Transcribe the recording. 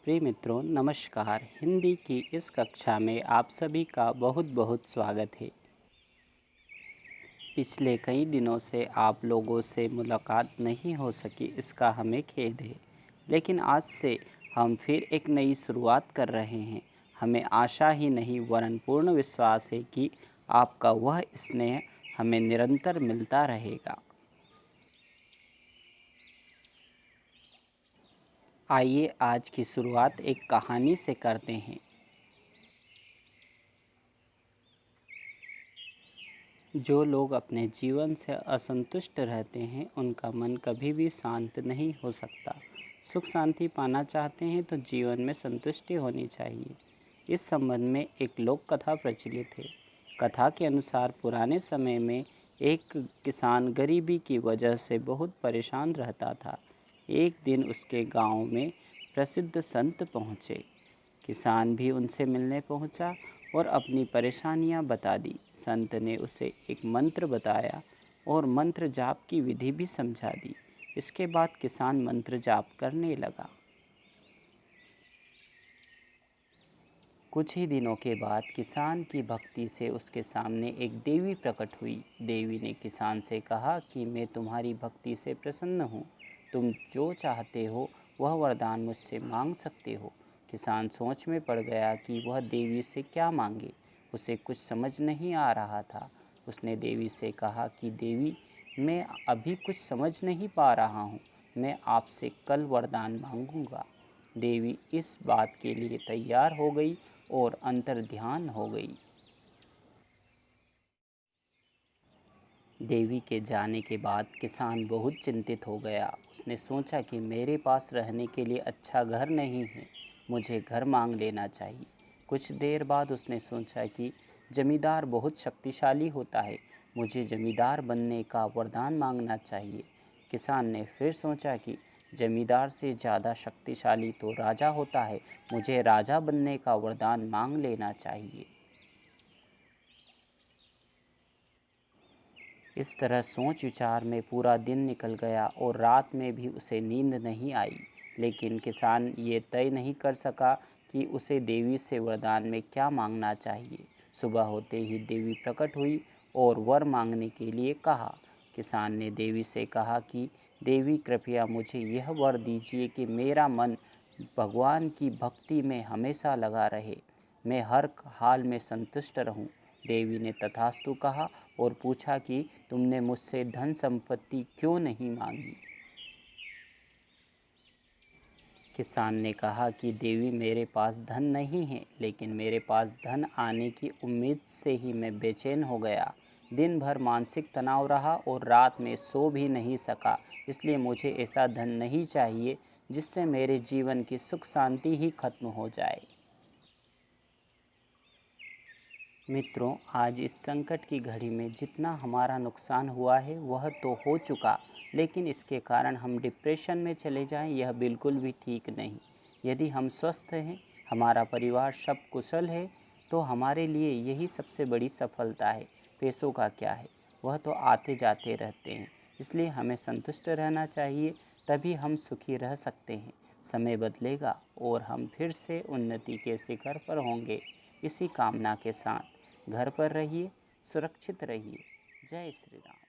प्रिय मित्रों, नमस्कार। हिंदी की इस कक्षा में आप सभी का बहुत बहुत स्वागत है। पिछले कई दिनों से आप लोगों से मुलाकात नहीं हो सकी, इसका हमें खेद है। लेकिन आज से हम फिर एक नई शुरुआत कर रहे हैं। हमें आशा ही नहीं वरन पूर्ण विश्वास है कि आपका वह स्नेह हमें निरंतर मिलता रहेगा। आइए आज की शुरुआत एक कहानी से करते हैं। जो लोग अपने जीवन से असंतुष्ट रहते हैं, उनका मन कभी भी शांत नहीं हो सकता। सुख शांति पाना चाहते हैं तो जीवन में संतुष्टि होनी चाहिए। इस संबंध में एक लोक कथा प्रचलित है। कथा के अनुसार पुराने समय में एक किसान गरीबी की वजह से बहुत परेशान रहता था। एक दिन उसके गांव में प्रसिद्ध संत पहुँचे। किसान भी उनसे मिलने पहुंचा और अपनी परेशानियां बता दी। संत ने उसे एक मंत्र बताया और मंत्र जाप की विधि भी समझा दी। इसके बाद किसान मंत्र जाप करने लगा। कुछ ही दिनों के बाद किसान की भक्ति से उसके सामने एक देवी प्रकट हुई। देवी ने किसान से कहा कि मैं तुम्हारी भक्ति से प्रसन्न हूँ। तुम जो चाहते हो वह वरदान मुझसे मांग सकते हो। किसान सोच में पड़ गया कि वह देवी से क्या मांगे। उसे कुछ समझ नहीं आ रहा था। उसने देवी से कहा कि देवी, मैं अभी कुछ समझ नहीं पा रहा हूँ। मैं आपसे कल वरदान मांगूंगा। देवी इस बात के लिए तैयार हो गई और अंतर्ध्यान हो गई। देवी के जाने के बाद किसान बहुत चिंतित हो गया। उसने सोचा कि मेरे पास रहने के लिए अच्छा घर नहीं है, मुझे घर मांग लेना चाहिए। कुछ देर बाद उसने सोचा कि जमींदार बहुत शक्तिशाली होता है, मुझे जमींदार बनने का वरदान मांगना चाहिए। किसान ने फिर सोचा कि जमींदार से ज़्यादा शक्तिशाली तो राजा होता है, मुझे राजा बनने का वरदान मांग लेना चाहिए। इस तरह सोच विचार में पूरा दिन निकल गया और रात में भी उसे नींद नहीं आई। लेकिन किसान ये तय नहीं कर सका कि उसे देवी से वरदान में क्या मांगना चाहिए। सुबह होते ही देवी प्रकट हुई और वर मांगने के लिए कहा। किसान ने देवी से कहा कि देवी, कृपया मुझे यह वर दीजिए कि मेरा मन भगवान की भक्ति में हमेशा लगा रहे, मैं हर हाल में संतुष्ट रहूं। देवी ने तथास्तु कहा और पूछा कि तुमने मुझसे धन संपत्ति क्यों नहीं मांगी। किसान ने कहा कि देवी, मेरे पास धन नहीं है, लेकिन मेरे पास धन आने की उम्मीद से ही मैं बेचैन हो गया। दिन भर मानसिक तनाव रहा और रात में सो भी नहीं सका। इसलिए मुझे ऐसा धन नहीं चाहिए जिससे मेरे जीवन की सुख शांति ही खत्म हो जाए। मित्रों, आज इस संकट की घड़ी में जितना हमारा नुकसान हुआ है वह तो हो चुका, लेकिन इसके कारण हम डिप्रेशन में चले जाएं, यह बिल्कुल भी ठीक नहीं। यदि हम स्वस्थ हैं, हमारा परिवार सब कुशल है, तो हमारे लिए यही सबसे बड़ी सफलता है। पैसों का क्या है, वह तो आते जाते रहते हैं। इसलिए हमें संतुष्ट रहना चाहिए, तभी हम सुखी रह सकते हैं। समय बदलेगा और हम फिर से उन्नति के शिखर पर होंगे। इसी कामना के साथ घर पर रहिए, सुरक्षित रहिए। जय श्री राम।